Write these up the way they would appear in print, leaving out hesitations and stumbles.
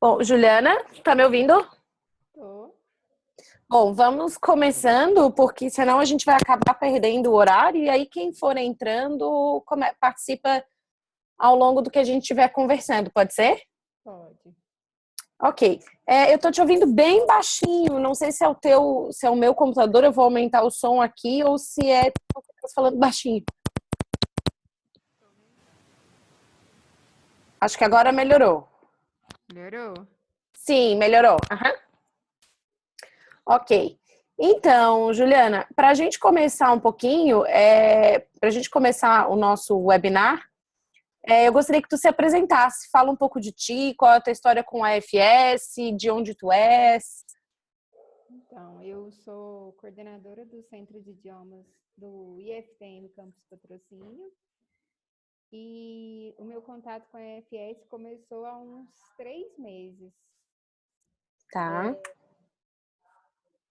Bom, Juliana, tá me ouvindo? Tô. Bom, vamos começando, porque senão a gente vai acabar perdendo o horário, e aí quem for entrando participa ao longo do que a gente estiver conversando, pode ser? Pode. Ok. Eu tô te ouvindo bem baixinho, não sei se é se é o meu computador, eu vou aumentar o som aqui, ou se é você tá falando baixinho. Acho que agora melhorou. Melhorou? Sim, melhorou. Aham. Ok. Então, Juliana, para a gente começar um pouquinho, para a gente começar o nosso webinar, eu gostaria que tu se apresentasse, fala um pouco de ti, qual é a tua história com a AFS, de onde tu és. Então, eu sou coordenadora do Centro de Idiomas do IFTM Campus Patrocínio e o meu contato com a EFS começou há uns 3 meses. Tá.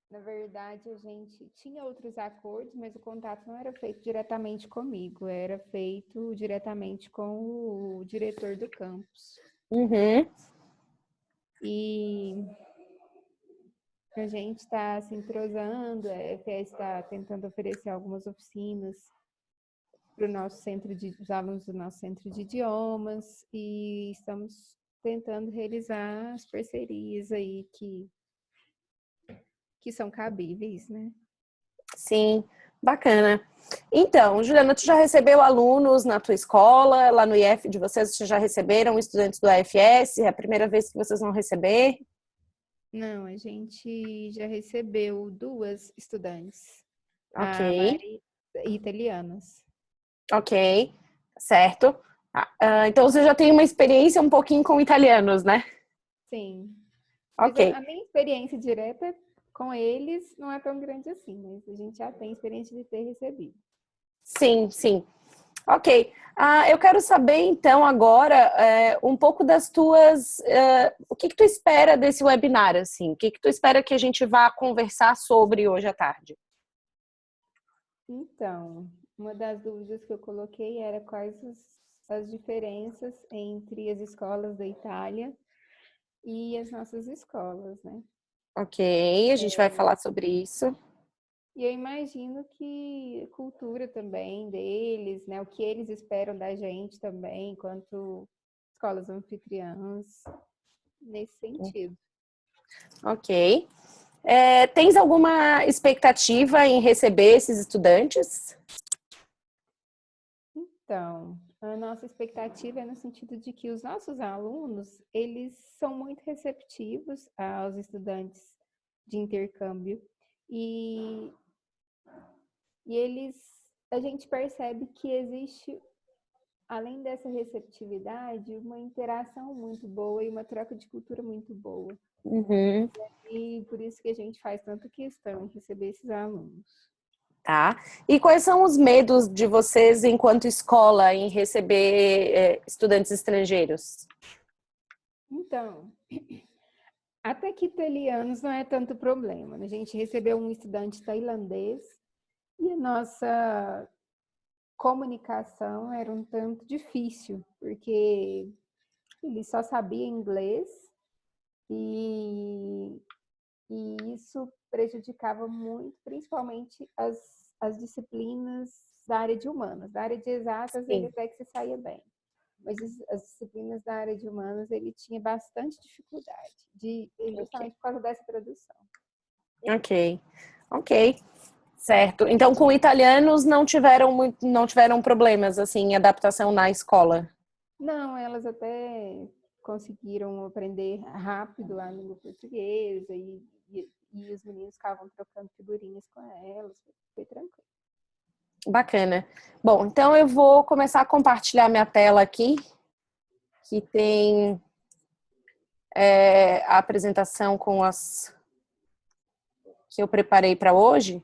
Na verdade, a gente tinha outros acordos, mas o contato não era feito diretamente comigo, era feito diretamente com o diretor do campus. Uhum. E a gente está se entrosando, a EFS está tentando oferecer algumas oficinas para os alunos do nosso centro de idiomas e estamos tentando realizar as parcerias aí que são cabíveis, né? Sim, bacana. Então, Juliana, tu já recebeu alunos na tua escola, lá no IF de vocês, vocês já receberam estudantes do AFS? É a primeira vez que vocês vão receber? Não, a gente já recebeu 2 estudantes, Ok, a Mari italianas. ok, certo. Então você já tem uma experiência um pouquinho com italianos, né? Sim, mas Ok, a minha experiência direta com eles não é tão grande assim, mas a gente já tem experiência de ter recebido. sim, sim. Ok. Eu quero saber então agora um pouco das tuas. O que que tu espera desse webinar, assim? O que que tu espera que a gente vá conversar sobre hoje à tarde? Então, uma das dúvidas que eu coloquei era quais as diferenças entre as escolas da Itália e as nossas escolas, né? Ok, a gente vai falar sobre isso. E eu imagino que a cultura também deles, né? O que eles esperam da gente também, enquanto escolas anfitriãs, nesse sentido. Ok. Tens alguma expectativa em receber esses estudantes? Então, a nossa expectativa é no sentido de que os nossos alunos, eles são muito receptivos aos estudantes de intercâmbio e, a gente percebe que existe, além dessa receptividade, uma interação muito boa e uma troca de cultura muito boa. Uhum. E por isso que a gente faz tanta questão em receber esses alunos. Tá. E quais são os medos de vocês, enquanto escola, em receber estudantes estrangeiros? Então, até que italianos não é tanto problema. A gente recebeu um estudante tailandês e a nossa comunicação era um tanto difícil, porque ele só sabia inglês e, isso prejudicava muito, principalmente as disciplinas da área de humanas. Da área de exatas, ele Sim. até que se saía bem. Mas as disciplinas da área de humanas, ele tinha bastante dificuldade, Ok. justamente por causa dessa tradução. Ok. Ok. Certo. Então, com italianos não tiveram problemas assim em adaptação na escola. Não, elas até conseguiram aprender rápido a língua portuguesa e os meninos ficavam trocando figurinhas com elas, foi tranquilo. Bacana. Bom, então eu vou começar a compartilhar minha tela aqui, que tem a apresentação com as que eu preparei para hoje.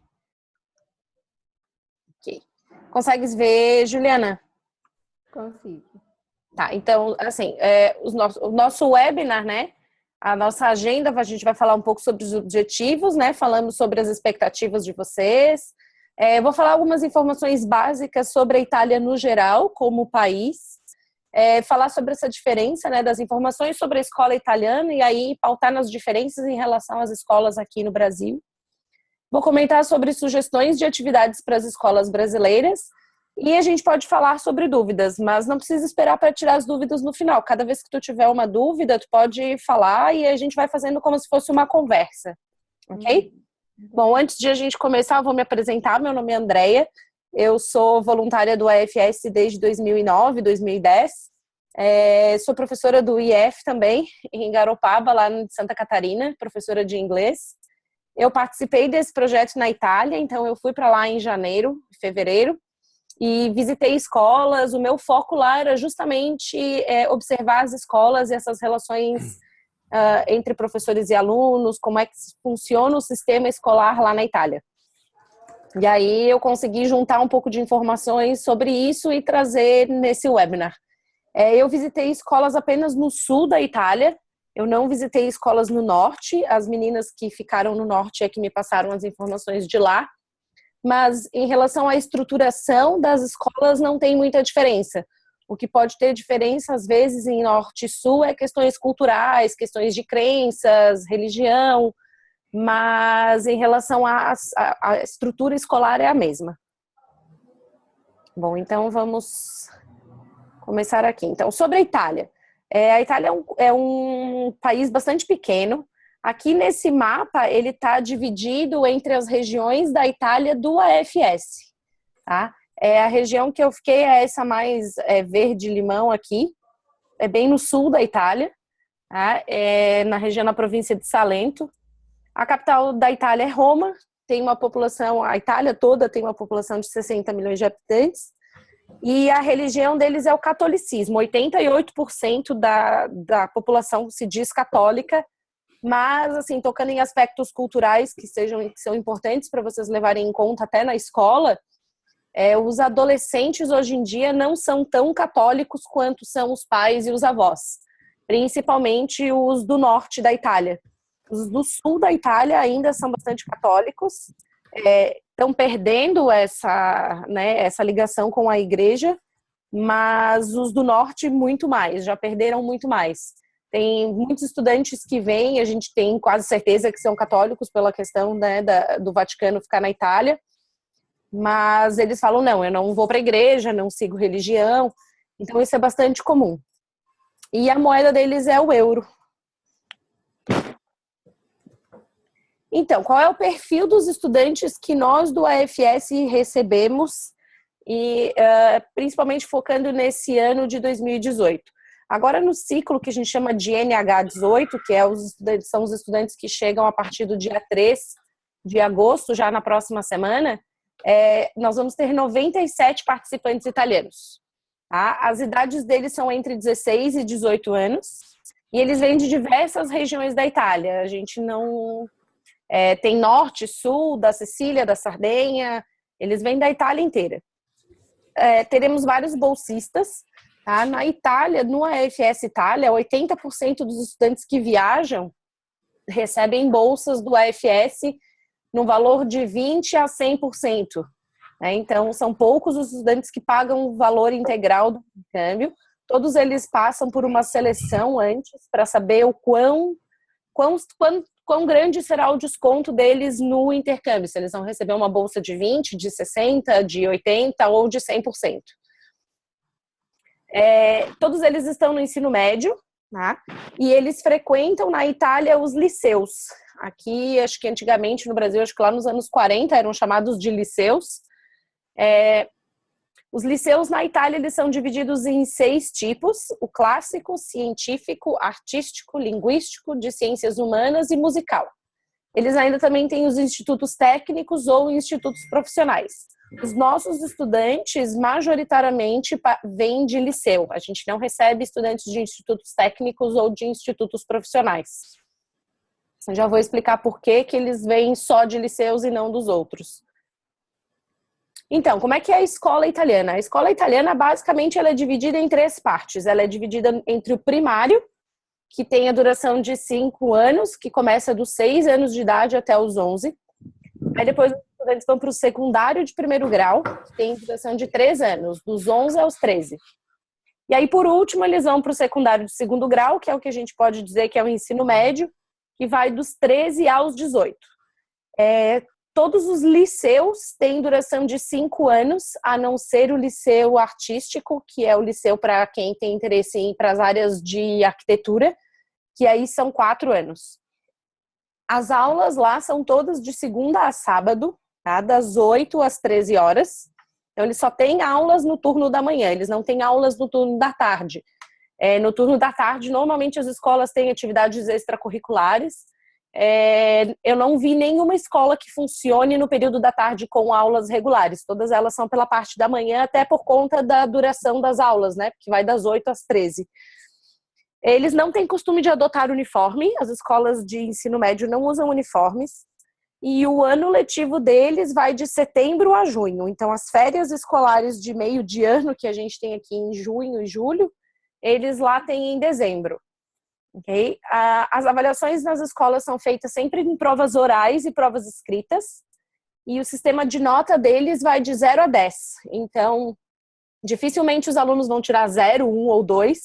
Ok. Consegues ver, Juliana? Consigo. Tá, então, assim, o nosso webinar, né? A nossa agenda, a gente vai falar um pouco sobre os objetivos, né? Falamos sobre as expectativas de vocês. Vou falar algumas informações básicas sobre a Itália no geral, como país. falar sobre essa diferença, né, das informações sobre a escola italiana e aí pautar nas diferenças em relação às escolas aqui no Brasil. Vou comentar sobre sugestões de atividades para as escolas brasileiras e a gente pode falar sobre dúvidas, mas não precisa esperar para tirar as dúvidas no final. Cada vez que tu tiver uma dúvida, tu pode falar e a gente vai fazendo como se fosse uma conversa, ok? Bom, antes de a gente começar, eu vou me apresentar. Meu nome é Andreia, eu sou voluntária do AFS desde 2009, 2010. Sou professora do IF também, em Garopaba, lá em Santa Catarina, professora de inglês. Eu participei desse projeto na Itália, então eu fui para lá em janeiro, fevereiro, e visitei escolas. O meu foco lá era justamente observar as escolas e essas relações entre professores e alunos, como é que funciona o sistema escolar lá na Itália. E aí eu consegui juntar um pouco de informações sobre isso e trazer nesse webinar. Eu visitei escolas apenas no sul da Itália, eu não visitei escolas no norte, as meninas que ficaram no norte é que me passaram as informações de lá, mas em relação à estruturação das escolas não tem muita diferença. O que pode ter diferença, às vezes, em norte e sul é questões culturais, questões de crenças, religião, mas em relação à estrutura escolar é a mesma. Bom, então vamos começar aqui. Então, sobre a Itália. A Itália é um país bastante pequeno. Aqui nesse mapa, ele está dividido entre as regiões da Itália do AFS. Tá? A região que eu fiquei é essa mais verde-limão aqui. É bem no sul da Itália, tá? Na província de Salento. A capital da Itália é Roma. Tem uma população, a Itália toda tem uma população de 60 milhões de habitantes. E a religião deles é o catolicismo. 88% da população se diz católica, mas, assim, tocando em aspectos culturais que são importantes para vocês levarem em conta até na escola, os adolescentes hoje em dia não são tão católicos quanto são os pais e os avós, principalmente os do norte da Itália. Os do sul da Itália ainda são bastante católicos, estão perdendo essa ligação com a igreja, mas os do norte muito mais, já perderam muito mais. Tem muitos estudantes que vêm, a gente tem quase certeza que são católicos pela questão, né, do Vaticano ficar na Itália, mas eles falam, não, eu não vou para a igreja, não sigo religião, então isso é bastante comum. E a moeda deles é o euro. Então, qual é o perfil dos estudantes que nós do AFS recebemos, e principalmente focando nesse ano de 2018? Agora, no ciclo que a gente chama de NH18, que são os estudantes que chegam a partir do dia 3 de agosto, já na próxima semana, nós vamos ter 97 participantes italianos. Tá? As idades deles são entre 16 e 18 anos, e eles vêm de diversas regiões da Itália. A gente não... tem norte, sul, da Sicília, da Sardenha, eles vêm da Itália inteira. Teremos vários bolsistas, tá? Na Itália, no AFS Itália, 80% dos estudantes que viajam recebem bolsas do AFS no valor de 20% a 100%. Então, são poucos os estudantes que pagam o valor integral do câmbio. Todos eles passam por uma seleção antes para saber o quão grande será o desconto deles no intercâmbio, se eles vão receber uma bolsa de 20%, de 60%, de 80% ou de 100%. Todos eles estão no ensino médio, tá? E eles frequentam na Itália os liceus. Aqui, acho que antigamente no Brasil, acho que lá nos anos 40 eram chamados de liceus. Os liceus na Itália, eles são divididos em 6 tipos: o clássico, científico, artístico, linguístico, de ciências humanas e musical. Eles ainda também têm os institutos técnicos ou institutos profissionais. Os nossos estudantes, majoritariamente, vêm de liceu. A gente não recebe estudantes de institutos técnicos ou de institutos profissionais. Eu já vou explicar por que eles vêm só de liceus e não dos outros. Então, como é que é a escola italiana? A escola italiana, basicamente, ela é dividida em 3 partes. Ela é dividida entre o primário, que tem a duração de 5 anos, que começa dos 6 anos de idade até os 11. Aí depois os estudantes vão para o secundário de primeiro grau, que tem duração de 3 anos, dos 11 aos 13. E aí, por último, eles vão para o secundário de segundo grau, que é o que a gente pode dizer que é o ensino médio, que vai dos 13 aos 18. Todos os liceus têm duração de 5 anos, a não ser o liceu artístico, que é o liceu para quem tem interesse em ir para as áreas de arquitetura, que aí são 4 anos. As aulas lá são todas de segunda a sábado, tá? Das 8 às 13 horas. Então, eles só têm aulas no turno da manhã, eles não têm aulas no turno da tarde. No turno da tarde, normalmente as escolas têm atividades extracurriculares. Eu não vi nenhuma escola que funcione no período da tarde com aulas regulares. Todas elas são pela parte da manhã, até por conta da duração das aulas, né? Que vai das 8 às 13. Eles não têm costume de adotar uniforme, as escolas de ensino médio não usam uniformes. E o ano letivo deles vai de setembro a junho. Então, as férias escolares de meio de ano, que a gente tem aqui em junho e julho, eles lá têm em dezembro. Okay? As avaliações nas escolas são feitas sempre em provas orais e provas escritas. E o sistema de nota deles vai de 0 a 10. Então, dificilmente os alunos vão tirar 0, 1 ou 2.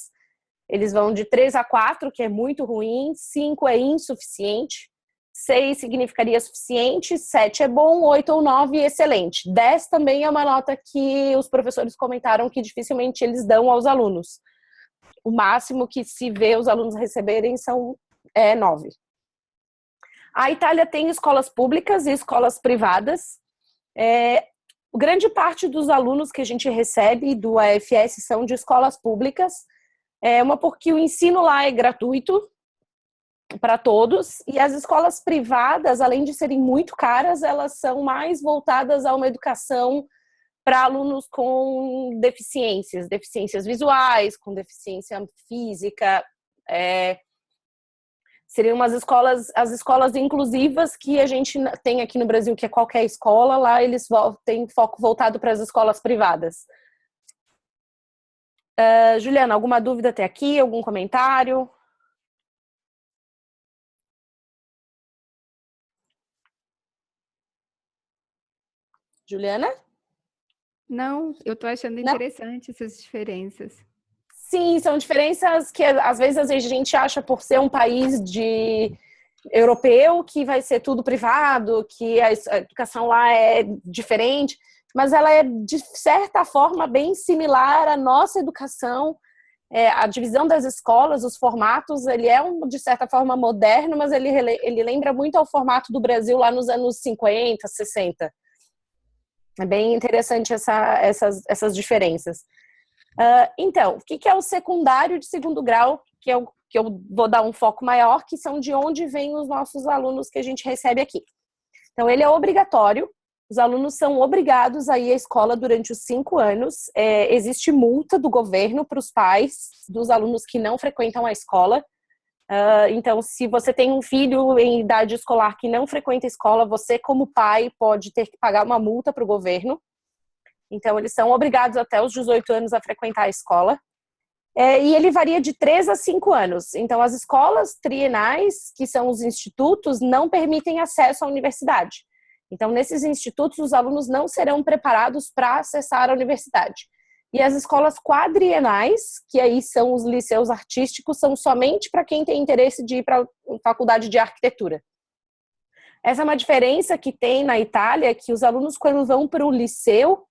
Eles vão de 3 a 4, que é muito ruim. 5 é insuficiente. 6 significaria suficiente. 7 é bom. 8 ou 9, excelente. 10 também é uma nota que os professores comentaram que dificilmente eles dão aos alunos. O máximo que se vê os alunos receberem são 9. A Itália tem escolas públicas e escolas privadas. Grande parte dos alunos que a gente recebe do AFS são de escolas públicas. Uma porque o ensino lá é gratuito para todos. E as escolas privadas, além de serem muito caras, elas são mais voltadas a uma educação para alunos com deficiências visuais, com deficiência física. Seriam as escolas inclusivas que a gente tem aqui no Brasil, que é qualquer escola, lá eles têm foco voltado para as escolas privadas. Juliana, alguma dúvida até aqui? Algum comentário? Juliana? Não, eu estou achando interessante essas diferenças. Sim, são diferenças que às vezes a gente acha por ser um país europeu que vai ser tudo privado, que a educação lá é diferente, mas ela é de certa forma bem similar à nossa educação. A divisão das escolas, os formatos, ele é de certa forma moderno, mas ele lembra muito ao formato do Brasil lá nos anos 50, 60. É bem interessante essas diferenças. Então, o que é o secundário de segundo grau, que eu vou dar um foco maior, que são de onde vêm os nossos alunos que a gente recebe aqui. Então, ele é obrigatório, os alunos são obrigados a ir à escola durante os 5 anos. Existe multa do governo para os pais dos alunos que não frequentam a escola. Então, se você tem um filho em idade escolar que não frequenta a escola, você, como pai, pode ter que pagar uma multa para o governo. Então, eles são obrigados até os 18 anos a frequentar a escola. E ele varia de 3 a 5 anos. Então, as escolas trienais, que são os institutos, não permitem acesso à universidade. Então, nesses institutos, os alunos não serão preparados para acessar a universidade. E as escolas quadrienais, que aí são os liceus artísticos, são somente para quem tem interesse de ir para a faculdade de arquitetura. Essa é uma diferença que tem na Itália, que os alunos, quando vão para o liceu,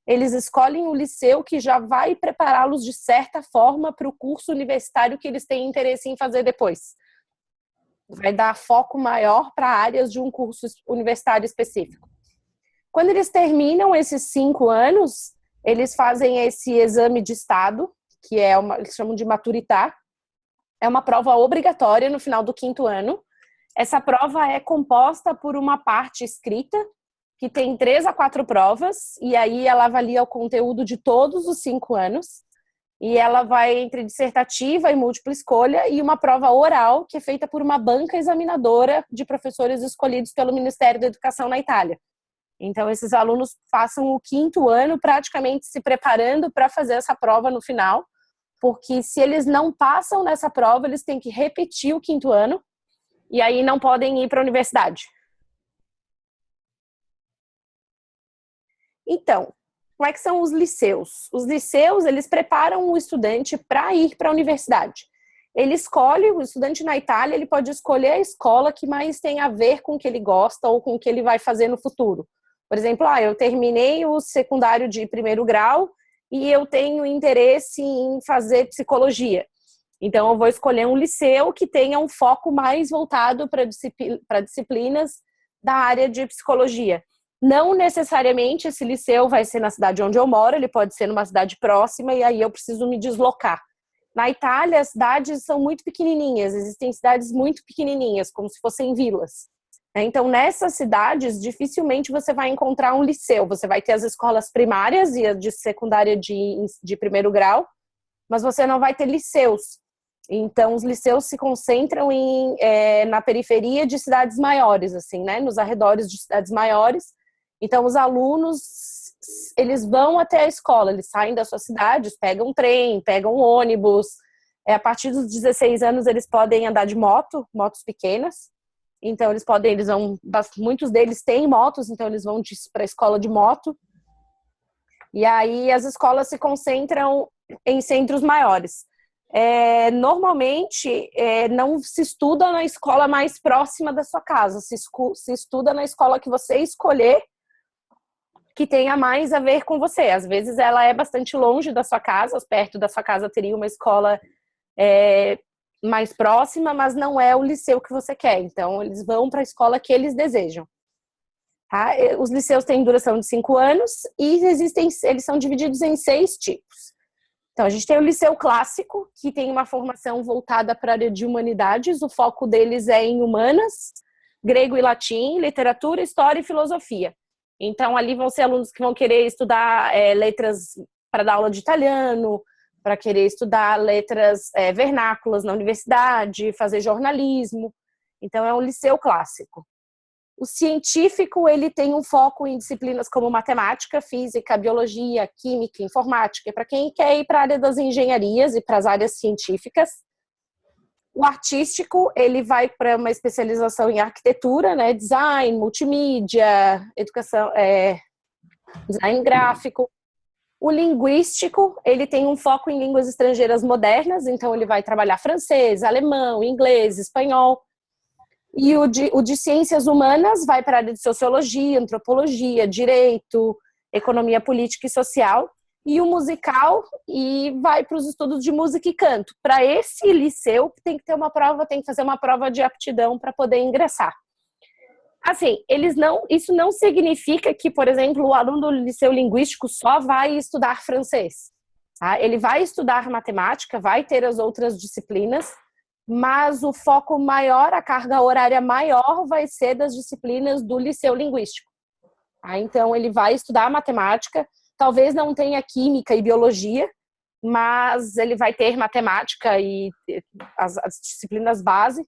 eles escolhem o liceu que já vai prepará-los de certa forma para o curso universitário que eles têm interesse em fazer depois. Vai dar foco maior para áreas de um curso universitário específico. Quando eles terminam esses 5 anos, eles fazem esse exame de estado, que eles chamam de maturità. É uma prova obrigatória no final do 5º ano. Essa prova é composta por uma parte escrita, que tem 3 a 4 provas, e aí ela avalia o conteúdo de todos os 5 anos. E ela vai entre dissertativa e múltipla escolha, e uma prova oral, que é feita por uma banca examinadora de professores escolhidos pelo Ministério da Educação na Itália. Então, esses alunos passam o 5º ano praticamente se preparando para fazer essa prova no final, porque se eles não passam nessa prova, eles têm que repetir o 5º ano, e aí não podem ir para a universidade. Então, como é que são os liceus? Os liceus, eles preparam o estudante para ir para a universidade. Ele escolhe, o estudante na Itália, ele pode escolher a escola que mais tem a ver com o que ele gosta ou com o que ele vai fazer no futuro. Por exemplo, eu terminei o secundário de primeiro grau e eu tenho interesse em fazer psicologia. Então, eu vou escolher um liceu que tenha um foco mais voltado para disciplinas da área de psicologia. Não necessariamente esse liceu vai ser na cidade onde eu moro, ele pode ser numa cidade próxima e aí eu preciso me deslocar. Na Itália, as cidades são muito pequenininhas, existem cidades muito pequenininhas, como se fossem vilas. Então, nessas cidades, dificilmente você vai encontrar um liceu. Você vai ter as escolas primárias e a de secundária de primeiro grau, mas você não vai ter liceus. Então, os liceus se concentram na periferia de cidades maiores, assim, né? Nos arredores de cidades maiores. Então, os alunos, eles vão até a escola, eles saem das suas cidades, pegam um trem, pegam um ônibus. A partir dos 16 anos, eles podem andar de motos pequenas. Então, muitos deles têm motos, então eles vão para a escola de moto. E aí, as escolas se concentram em centros maiores. Normalmente, não se estuda na escola mais próxima da sua casa, se estuda na escola que você escolher, que tenha mais a ver com você. Às vezes ela é bastante longe da sua casa, perto da sua casa teria uma escola mais próxima, mas não é o liceu que você quer. Então, eles vão para a escola que eles desejam. Tá? Os liceus têm duração de 5 anos e eles são divididos em 6 tipos. Então, a gente tem o liceu clássico, que tem uma formação voltada para a área de humanidades. O foco deles é em humanas, grego e latim, literatura, história e filosofia. Então, ali vão ser alunos que vão querer estudar letras para dar aula de italiano, para querer estudar letras vernáculas na universidade, fazer jornalismo. Então, é um liceu clássico. O científico, ele tem um foco em disciplinas como matemática, física, biologia, química, informática, para quem quer ir para a área das engenharias e para as áreas científicas. O artístico, ele vai para uma especialização em arquitetura, né, design, multimídia, educação, design gráfico. O linguístico, ele tem um foco em línguas estrangeiras modernas, então ele vai trabalhar francês, alemão, inglês, espanhol. E o de ciências humanas vai para a área de sociologia, antropologia, direito, economia política e social. E o musical vai para os estudos de música e canto. Para esse liceu tem que fazer uma prova de aptidão para poder ingressar. Assim, isso não significa que, por exemplo, o aluno do liceu linguístico só vai estudar francês. Tá? Ele vai estudar matemática, vai ter as outras disciplinas, mas o foco maior, a carga horária maior vai ser das disciplinas do liceu linguístico. Tá? Então, ele vai estudar matemática, talvez não tenha química e biologia, mas ele vai ter matemática e as disciplinas base,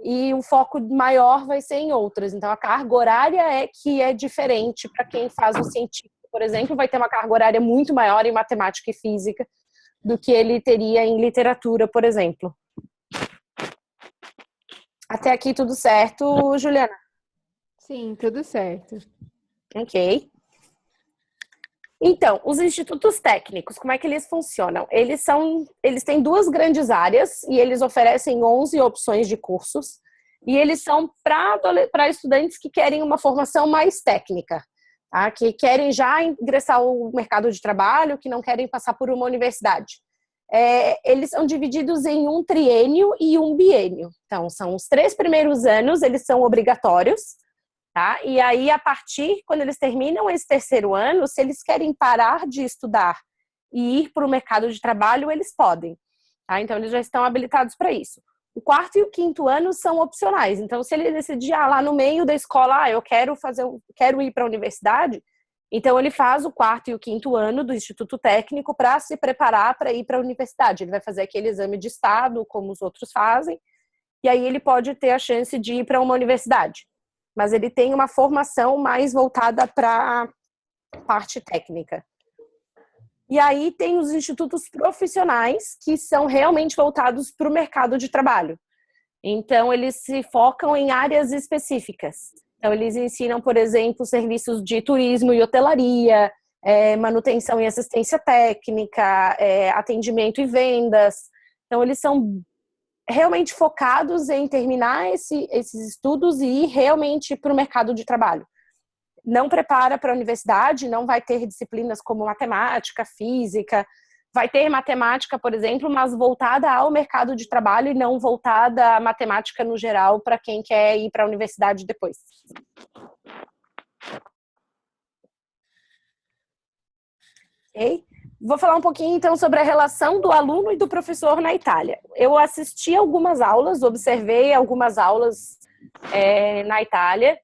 e o foco maior vai ser em outras. Então, a carga horária que é diferente para quem faz o científico, por exemplo, vai ter uma carga horária muito maior em matemática e física do que ele teria em literatura, por exemplo. Até aqui tudo certo, Juliana? Sim, tudo certo. Ok. Então, os institutos técnicos, como é que eles funcionam? Eles têm 2 grandes áreas e eles oferecem 11 opções de cursos. E eles são para estudantes que querem uma formação mais técnica, tá? Que querem já ingressar no mercado de trabalho, que não querem passar por uma universidade. Eles são divididos em um triênio e um biênio. Então, são os 3 primeiros anos, eles são obrigatórios. Tá? E aí, quando eles terminam esse 3º ano, se eles querem parar de estudar e ir para o mercado de trabalho, eles podem. Tá? Então, eles já estão habilitados para isso. O 4º e o 5º ano são opcionais. Então, se ele decidir lá no meio da escola, eu quero ir para a universidade, então ele faz o 4º e o 5º ano do Instituto Técnico para se preparar para ir para a universidade. Ele vai fazer aquele exame de estado, como os outros fazem, e aí ele pode ter a chance de ir para uma universidade. Mas ele tem uma formação mais voltada para a parte técnica. E aí tem os institutos profissionais, que são realmente voltados para o mercado de trabalho. Então, eles se focam em áreas específicas. Então, eles ensinam, por exemplo, serviços de turismo e hotelaria, manutenção e assistência técnica, atendimento e vendas. Então, eles são realmente focados em terminar esses estudos e ir realmente para o mercado de trabalho. Não prepara para a universidade, não vai ter disciplinas como matemática, física. Vai ter matemática, por exemplo, mas voltada ao mercado de trabalho e não voltada à matemática no geral para quem quer ir para a universidade depois. Okay? Vou falar um pouquinho, então, sobre a relação do aluno e do professor na Itália. Eu assisti algumas aulas, observei algumas aulas na Itália,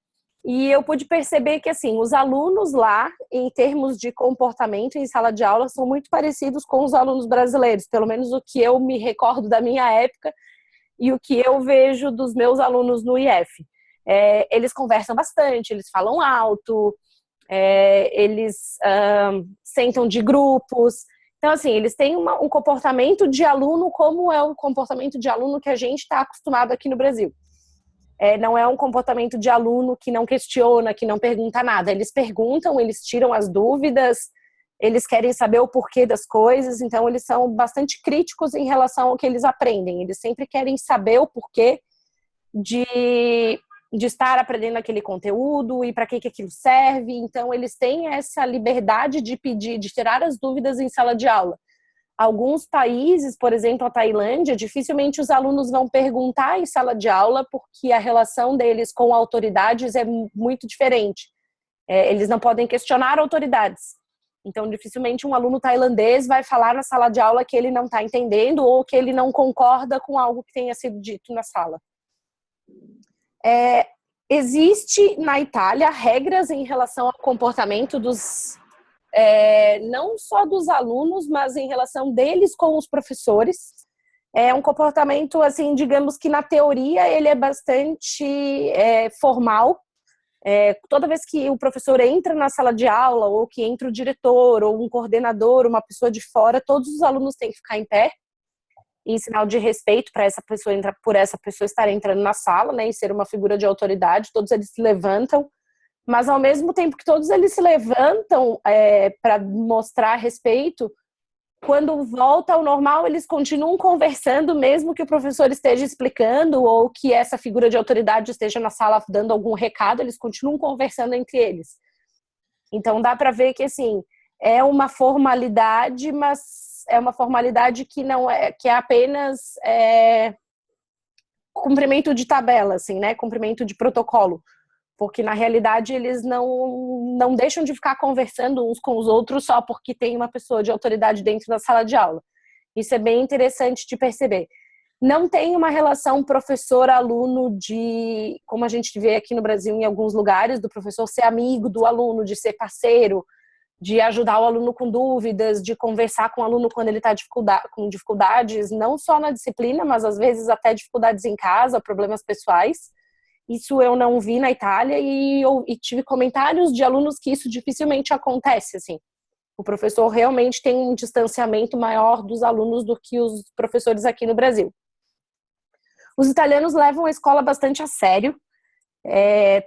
e eu pude perceber que, assim, os alunos lá, em termos de comportamento em sala de aula, são muito parecidos com os alunos brasileiros, pelo menos o que eu me recordo da minha época e o que eu vejo dos meus alunos no IF. Eles conversam bastante, eles falam alto, eles sentam de grupos. Então, assim, eles têm um comportamento de aluno como é o comportamento de aluno que a gente está acostumado aqui no Brasil. Não é um comportamento de aluno que não questiona, que não pergunta nada. Eles perguntam, eles tiram as dúvidas, eles querem saber o porquê das coisas, então eles são bastante críticos em relação ao que eles aprendem. Eles sempre querem saber o porquê de estar aprendendo aquele conteúdo e para que aquilo serve. Então, eles têm essa liberdade de pedir, de tirar as dúvidas em sala de aula. Alguns países, por exemplo, a Tailândia, dificilmente os alunos vão perguntar em sala de aula porque a relação deles com autoridades é muito diferente. Eles não podem questionar autoridades. Então, dificilmente um aluno tailandês vai falar na sala de aula que ele não está entendendo ou que ele não concorda com algo que tenha sido dito na sala. Existe na Itália regras em relação ao comportamento não só dos alunos, mas em relação deles com os professores. É um comportamento, assim, digamos que na teoria ele é bastante formal. Toda vez que o professor entra na sala de aula, ou que entra o diretor, ou um coordenador, uma pessoa de fora, todos os alunos têm que ficar em pé, em sinal de respeito para essa pessoa por essa pessoa estar entrando na sala, né, e ser uma figura de autoridade. Todos eles se levantam, mas ao mesmo tempo que todos eles se levantam para mostrar respeito, quando volta ao normal, eles continuam conversando, mesmo que o professor esteja explicando ou que essa figura de autoridade esteja na sala dando algum recado, eles continuam conversando entre eles. Então dá para ver que, assim, é uma formalidade, mas é uma formalidade que não que é apenas cumprimento de tabela, assim, né? Cumprimento de protocolo. Porque, na realidade, eles não deixam de ficar conversando uns com os outros só porque tem uma pessoa de autoridade dentro da sala de aula. Isso é bem interessante de perceber. Não tem uma relação professor-aluno como a gente vê aqui no Brasil em alguns lugares, do professor ser amigo do aluno, de ser parceiro, de ajudar o aluno com dúvidas, de conversar com o aluno quando ele está com dificuldades, não só na disciplina, mas às vezes até dificuldades em casa, problemas pessoais. Isso eu não vi na Itália e tive comentários de alunos que isso dificilmente acontece, assim. O professor realmente tem um distanciamento maior dos alunos do que os professores aqui no Brasil. Os italianos levam a escola bastante a sério,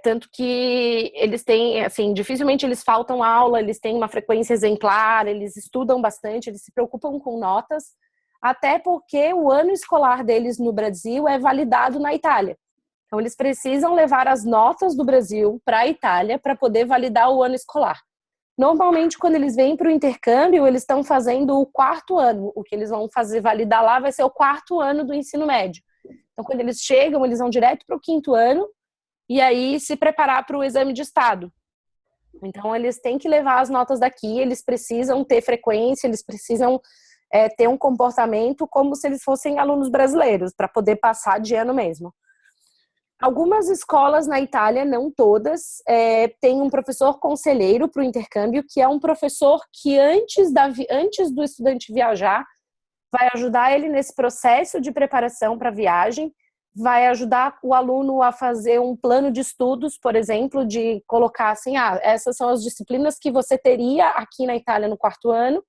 tanto que eles têm, assim, dificilmente eles faltam aula, eles têm uma frequência exemplar, eles estudam bastante, eles se preocupam com notas, até porque o ano escolar deles no Brasil é validado na Itália. Então, eles precisam levar as notas do Brasil para a Itália para poder validar o ano escolar. Normalmente, quando eles vêm para o intercâmbio, eles estão fazendo o 4º ano. O que eles vão fazer validar lá vai ser o 4º ano do ensino médio. Então, quando eles chegam, eles vão direto para o 5º ano e aí se preparar para o exame de estado. Então, eles têm que levar as notas daqui, eles precisam ter frequência, eles precisam ter um comportamento como se eles fossem alunos brasileiros, para poder passar de ano mesmo. Algumas escolas na Itália, não todas, têm um professor conselheiro para o intercâmbio, que é um professor que antes do estudante viajar, vai ajudar ele nesse processo de preparação para a viagem, vai ajudar o aluno a fazer um plano de estudos, por exemplo, de colocar assim, essas são as disciplinas que você teria aqui na Itália no 4º ano,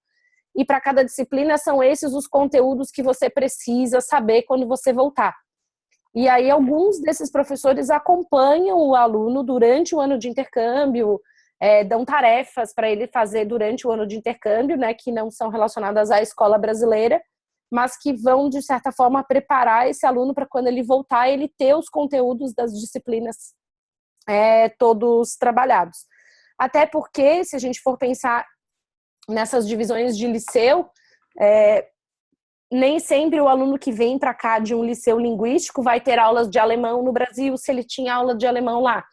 e para cada disciplina são esses os conteúdos que você precisa saber quando você voltar. E aí alguns desses professores acompanham o aluno durante o ano de intercâmbio, dão tarefas para ele fazer durante o ano de intercâmbio, né, que não são relacionadas à escola brasileira, mas que vão, de certa forma, preparar esse aluno para quando ele voltar, ele ter os conteúdos das disciplinas todos trabalhados. Até porque, se a gente for pensar nessas divisões de liceu, nem sempre o aluno que vem para cá de um liceu linguístico vai ter aulas de alemão no Brasil, se ele tinha aula de alemão lá.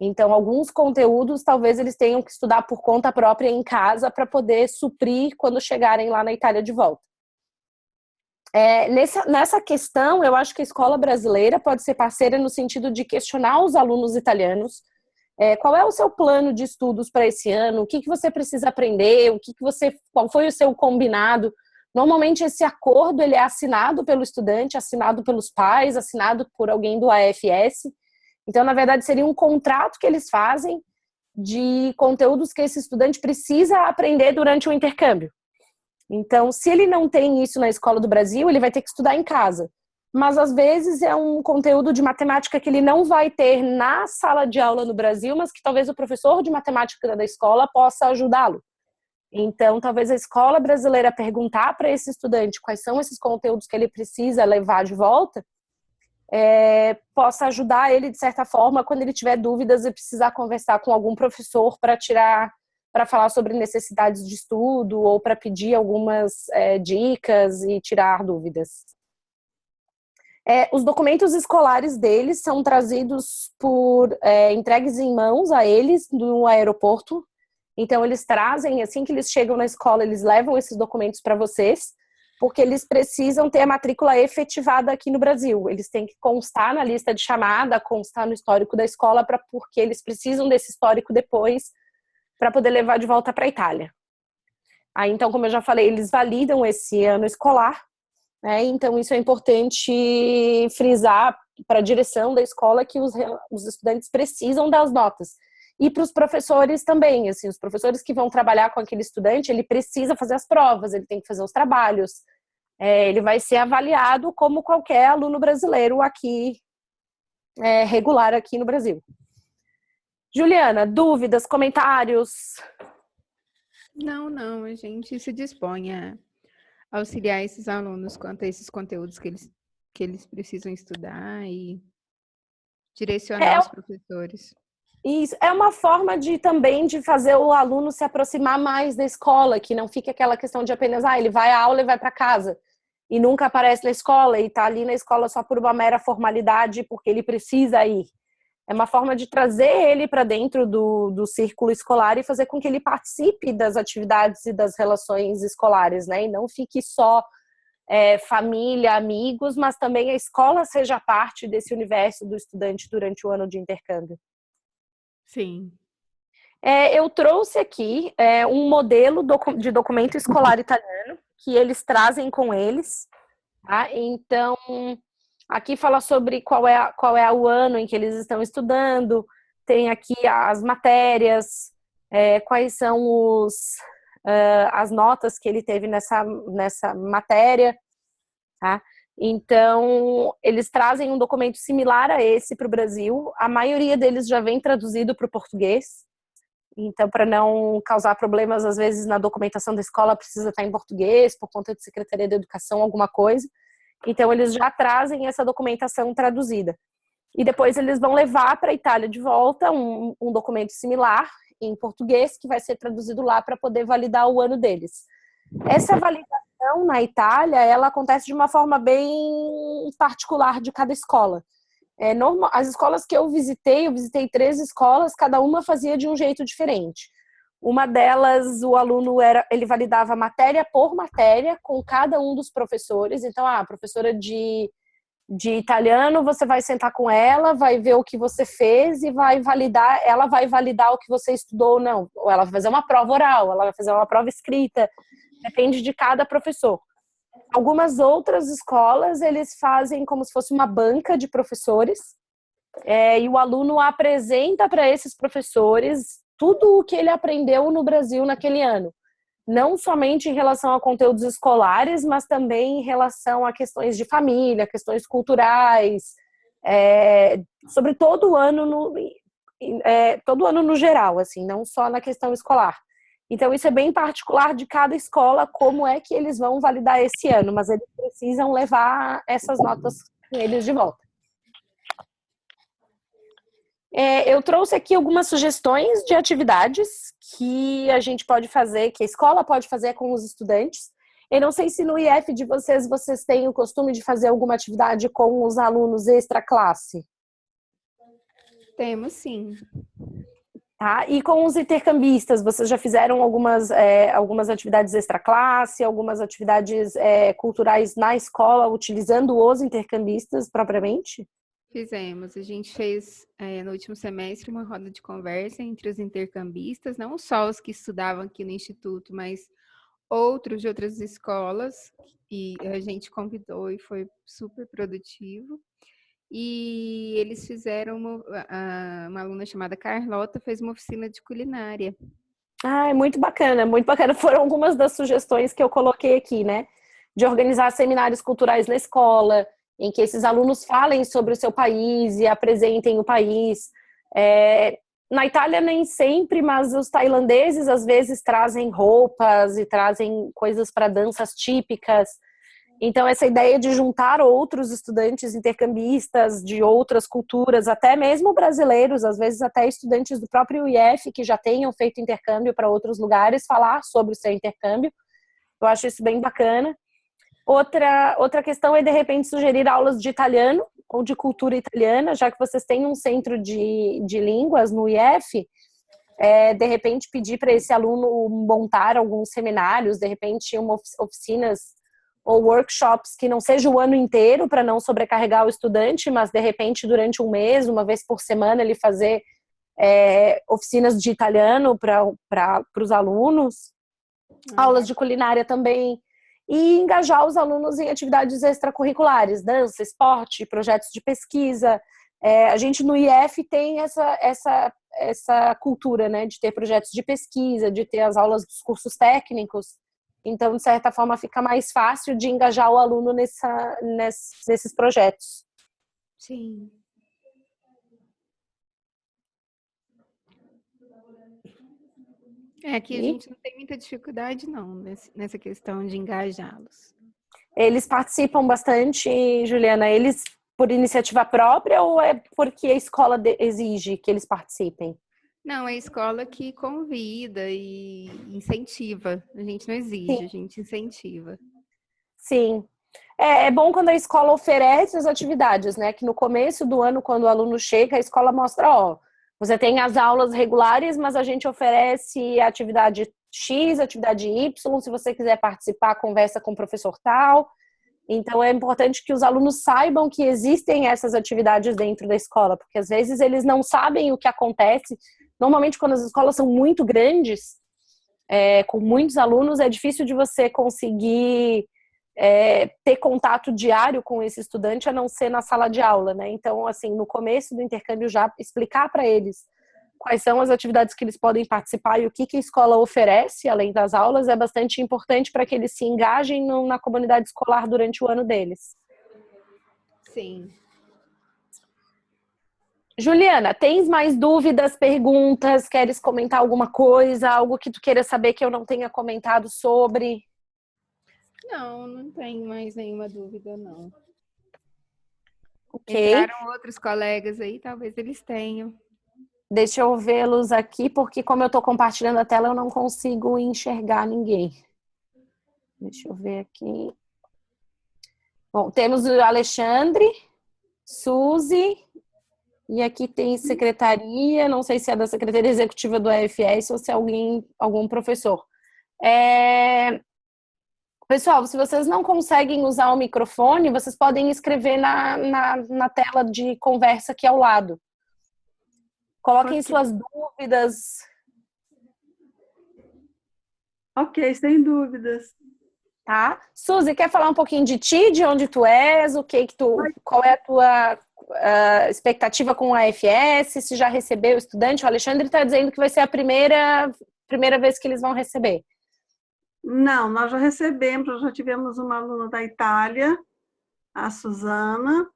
Então, alguns conteúdos, talvez eles tenham que estudar por conta própria em casa para poder suprir quando chegarem lá na Itália de volta. Nessa questão, eu acho que a escola brasileira pode ser parceira no sentido de questionar os alunos italianos. Qual é o seu plano de estudos para esse ano? O que você precisa aprender? Qual foi o seu combinado? Normalmente esse acordo ele é assinado pelo estudante, assinado pelos pais, assinado por alguém do AFS. Então, na verdade, seria um contrato que eles fazem de conteúdos que esse estudante precisa aprender durante o intercâmbio. Então, se ele não tem isso na escola do Brasil, ele vai ter que estudar em casa. Mas, às vezes, é um conteúdo de matemática que ele não vai ter na sala de aula no Brasil, mas que talvez o professor de matemática da escola possa ajudá-lo. Então, talvez a escola brasileira perguntar para esse estudante quais são esses conteúdos que ele precisa levar de volta, possa ajudar ele, de certa forma, quando ele tiver dúvidas e precisar conversar com algum professor para falar sobre necessidades de estudo ou para pedir algumas dicas e tirar dúvidas. Os documentos escolares deles são trazidos entregues em mãos a eles no aeroporto. Então, eles trazem, assim que eles chegam na escola, eles levam esses documentos para vocês, porque eles precisam ter a matrícula efetivada aqui no Brasil. Eles têm que constar na lista de chamada, constar no histórico da escola, porque eles precisam desse histórico depois para poder levar de volta para a Itália. Aí, então, como eu já falei, eles validam esse ano escolar, né? Então, isso é importante frisar para a direção da escola que os estudantes precisam das notas. E para os professores também, assim, os professores que vão trabalhar com aquele estudante, ele precisa fazer as provas, ele tem que fazer os trabalhos, ele vai ser avaliado como qualquer aluno brasileiro aqui, regular aqui no Brasil. Juliana, dúvidas, comentários? Não, a gente se dispõe a auxiliar esses alunos quanto a esses conteúdos que eles precisam estudar e direcionar os professores. Isso é uma forma também de fazer o aluno se aproximar mais da escola, que não fique aquela questão de apenas, ele vai à aula e vai para casa, e nunca aparece na escola, e está ali na escola só por uma mera formalidade, porque ele precisa ir. É uma forma de trazer ele para dentro do círculo escolar e fazer com que ele participe das atividades e das relações escolares, né? E não fique só família, amigos, mas também a escola seja parte desse universo do estudante durante o ano de intercâmbio. Sim. Eu trouxe aqui um modelo de documento escolar italiano que eles trazem com eles. Tá? Então, aqui fala sobre qual é o ano em que eles estão estudando. Tem aqui as matérias, quais são as notas que ele teve nessa matéria. Tá? Então, eles trazem um documento similar a esse para o Brasil. A maioria deles já vem traduzido para o português. Então, para não causar problemas, às vezes, na documentação da escola precisa estar em português, por conta de Secretaria da Educação, alguma coisa. Então, eles já trazem essa documentação traduzida. E depois eles vão levar para a Itália de volta um documento similar em português, que vai ser traduzido lá para poder validar o ano deles. Essa validação na Itália, ela acontece de uma forma bem particular de cada escola. As escolas que eu visitei 3 escolas, cada uma fazia de um jeito diferente. Uma delas, o aluno ele validava matéria por matéria com cada um dos professores. Então, a professora de italiano, você vai sentar com ela, vai ver o que você fez e ela vai validar o que você estudou ou não. Ou ela vai fazer uma prova oral, ela vai fazer uma prova escrita. Depende de cada professor. Algumas outras escolas, eles fazem como se fosse uma banca de professores, e o aluno apresenta para esses professores tudo o que ele aprendeu no Brasil naquele ano. Não somente em relação a conteúdos escolares, mas também em relação a questões de família, questões culturais, sobre todo o ano todo ano no geral, assim, não só na questão escolar. Então, isso é bem particular de cada escola, como é que eles vão validar esse ano, mas eles precisam levar essas notas com eles de volta. Eu trouxe aqui algumas sugestões de atividades que a gente pode fazer, que a escola pode fazer com os estudantes. Eu não sei se no IF de vocês têm o costume de fazer alguma atividade com os alunos extra classe. Temos, sim. Tá? E com os intercambistas, vocês já fizeram algumas atividades extra classe, algumas atividades culturais na escola, utilizando os intercambistas propriamente? Fizemos. A gente fez no último semestre uma roda de conversa entre os intercambistas, não só os que estudavam aqui no Instituto, mas outros de outras escolas, e a gente convidou e foi super produtivo. E eles fizeram, uma aluna chamada Carlota fez uma oficina de culinária. Ah, é muito bacana, muito bacana. Foram algumas das sugestões que eu coloquei aqui, né? De organizar seminários culturais na escola, em que esses alunos falem sobre o seu país e apresentem o país. Na Itália nem sempre, mas os tailandeses às vezes trazem roupas e trazem coisas para danças típicas. Então, essa ideia de juntar outros estudantes intercambistas de outras culturas, até mesmo brasileiros, às vezes até estudantes do próprio IF que já tenham feito intercâmbio para outros lugares, falar sobre o seu intercâmbio. Eu acho isso bem bacana. Outra questão é, de repente, sugerir aulas de italiano ou de cultura italiana, já que vocês têm um centro de línguas no IF, de repente pedir para esse aluno montar alguns seminários, de repente oficinas ou workshops que não seja o ano inteiro para não sobrecarregar o estudante, mas de repente durante um mês, uma vez por semana, ele fazer oficinas de italiano para os alunos, aulas de culinária também, e engajar os alunos em atividades extracurriculares, dança, esporte, projetos de pesquisa. A gente no IF tem essa cultura, né, de ter projetos de pesquisa, de ter as aulas dos cursos técnicos. Então, de certa forma, fica mais fácil de engajar o aluno nesses projetos. Sim. Aqui a gente não tem muita dificuldade, não, nessa questão de engajá-los. Eles participam bastante, Juliana, eles por iniciativa própria ou é porque a escola exige que eles participem? Não, é a escola que convida e incentiva. A gente não exige, Sim. a gente incentiva. Sim. É bom quando a escola oferece as atividades, né? Que no começo do ano, quando o aluno chega, a escola mostra, ó, você tem as aulas regulares, mas a gente oferece atividade X, atividade Y, se você quiser participar, conversa com o professor tal. Então, é importante que os alunos saibam que existem essas atividades dentro da escola, porque às vezes eles não sabem o que acontece. Normalmente, quando as escolas são muito grandes, com muitos alunos, é difícil de você conseguir ter contato diário com esse estudante, a não ser na sala de aula, né? Então, assim, no começo do intercâmbio, já explicar para eles quais são as atividades que eles podem participar e o que a escola oferece, além das aulas, é bastante importante para que eles se engajem na comunidade escolar durante o ano deles. Sim. Juliana, tens mais dúvidas, perguntas? Queres comentar alguma coisa? Algo que tu queira saber que eu não tenha comentado sobre? Não tenho mais nenhuma dúvida, não. Ok. Entraram outros colegas aí, talvez eles tenham. Deixa eu vê-los aqui, porque como eu estou compartilhando a tela, eu não consigo enxergar ninguém. Deixa eu ver aqui. Bom, temos o Alexandre, Suzy, e aqui tem secretaria, não sei se é da Secretaria Executiva do AFS ou se é algum professor. Pessoal, se vocês não conseguem usar o microfone, vocês podem escrever na tela de conversa aqui ao lado. Coloquem suas dúvidas. Ok, sem dúvidas. Tá? Suzy, quer falar um pouquinho de ti, de onde tu és, qual é a tua expectativa com a AFS, se já recebeu o estudante? O Alexandre está dizendo que vai ser a primeira vez que eles vão receber. Não, nós já recebemos, já tivemos uma aluna da Itália, a Suzana,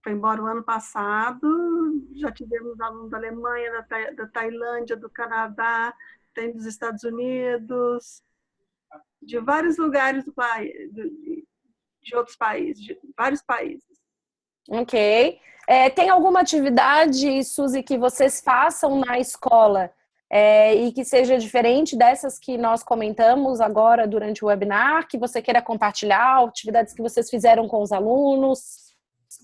foi embora o ano passado, já tivemos alunos da Alemanha, da Tailândia, do Canadá, tem dos Estados Unidos, de vários lugares do país, de outros países, de vários países. Ok. Tem alguma atividade, Suzy, que vocês façam na escola e que seja diferente dessas que nós comentamos agora durante o webinar, que você queira compartilhar, atividades que vocês fizeram com os alunos?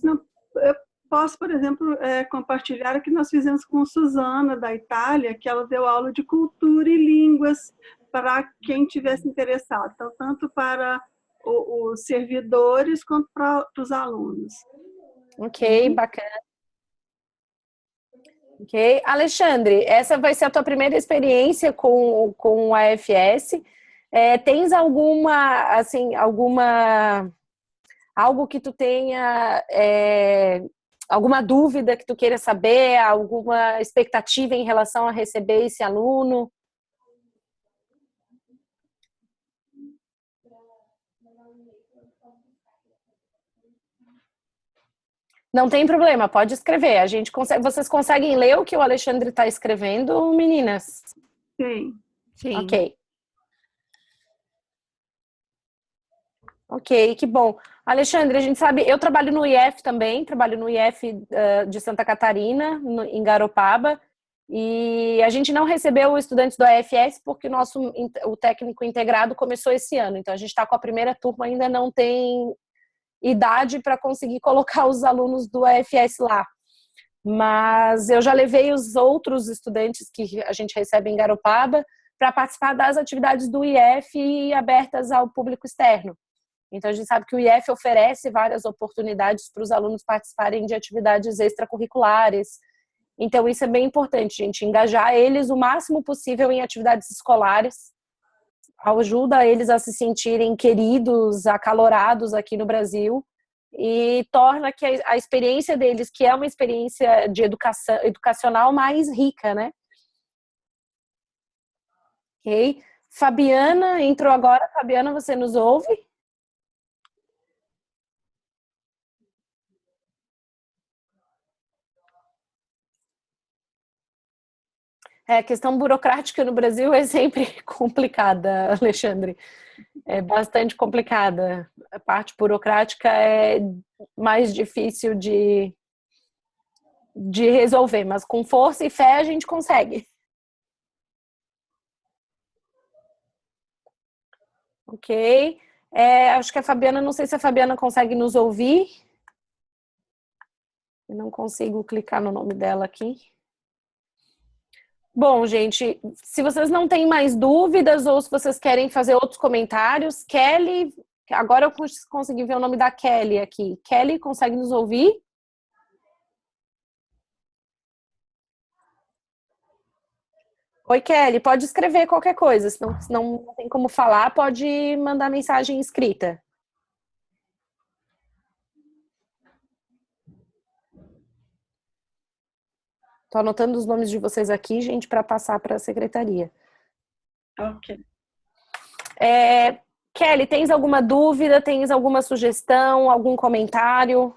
Não, eu posso, por exemplo, compartilhar o que nós fizemos com Suzana, da Itália, que ela deu aula de cultura e línguas para quem tivesse interessado, então, tanto para os servidores quanto para os alunos. Ok, bacana. Ok. Alexandre, essa vai ser a tua primeira experiência com o AFS. Tens algo que tu tenha, alguma dúvida que tu queira saber, alguma expectativa em relação a receber esse aluno? Não tem problema, pode escrever. Vocês conseguem ler o que o Alexandre está escrevendo, meninas? Sim. Sim. Ok. Ok, que bom. Alexandre, a gente sabe, eu trabalho no IF também, trabalho no IF de Santa Catarina, em Garopaba, e a gente não recebeu estudantes do AFS porque o técnico integrado começou esse ano, então a gente está com a primeira turma, ainda não tem idade para conseguir colocar os alunos do AFS lá. Mas eu já levei os outros estudantes que a gente recebe em Garopaba para participar das atividades do IF abertas ao público externo. Então, a gente sabe que o IF oferece várias oportunidades para os alunos participarem de atividades extracurriculares. Então, isso é bem importante, gente, engajar eles o máximo possível em atividades escolares. Ajuda eles a se sentirem queridos, acalorados aqui no Brasil e torna que a experiência deles, que é uma experiência de educacional mais rica, né? Ok. Fabiana entrou agora. Fabiana, você nos ouve? A questão burocrática no Brasil é sempre complicada, Alexandre. É bastante complicada. A parte burocrática é mais difícil de resolver, mas com força e fé a gente consegue. Ok. Acho que a Fabiana, não sei se a Fabiana consegue nos ouvir. Eu não consigo clicar no nome dela aqui. Bom, gente, se vocês não têm mais dúvidas ou se vocês querem fazer outros comentários, Kelly, agora eu consegui ver o nome da Kelly aqui. Kelly, consegue nos ouvir? Oi, Kelly, pode escrever qualquer coisa, se não tem como falar, pode mandar mensagem escrita. Tô anotando os nomes de vocês aqui, gente, para passar para a secretaria. Ok. Kelly, tens alguma dúvida? Tens alguma sugestão? Algum comentário?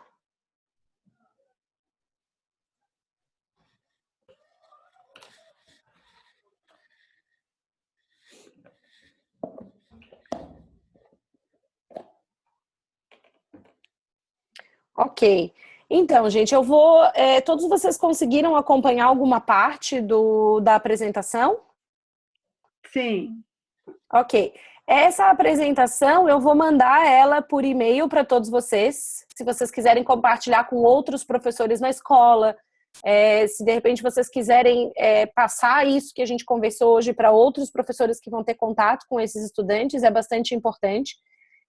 Ok. Então, gente, todos vocês conseguiram acompanhar alguma parte da apresentação? Sim. Ok. Essa apresentação eu vou mandar ela por e-mail para todos vocês. Se vocês quiserem compartilhar com outros professores na escola, se de repente vocês quiserem passar isso que a gente conversou hoje para outros professores que vão ter contato com esses estudantes, é bastante importante.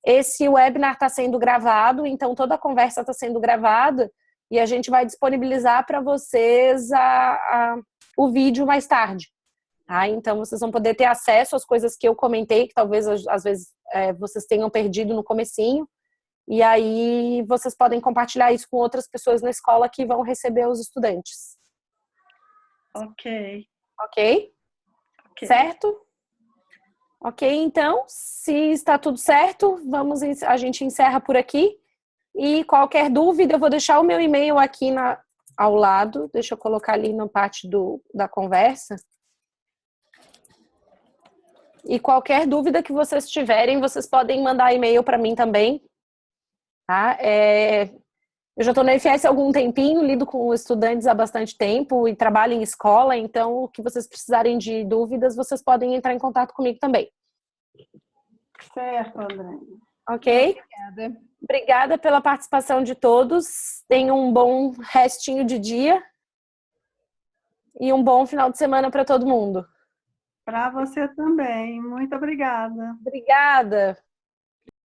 Esse webinar está sendo gravado, então toda a conversa está sendo gravada e a gente vai disponibilizar para vocês o vídeo mais tarde. Tá? Então, vocês vão poder ter acesso às coisas que eu comentei, que talvez, às vezes, vocês tenham perdido no comecinho. E aí, vocês podem compartilhar isso com outras pessoas na escola que vão receber os estudantes. Ok. Ok? Certo? Ok, então, se está tudo certo, a gente encerra por aqui. E qualquer dúvida, eu vou deixar o meu e-mail aqui ao lado. Deixa eu colocar ali na parte da conversa. E qualquer dúvida que vocês tiverem, vocês podem mandar e-mail para mim também. Tá? Eu já estou na FS há algum tempinho, lido com estudantes há bastante tempo e trabalho em escola, então o que vocês precisarem de dúvidas, vocês podem entrar em contato comigo também. Certo, André. Ok? Obrigada. Obrigada pela participação de todos. Tenham um bom restinho de dia e um bom final de semana para todo mundo. Para você também. Muito obrigada. Obrigada.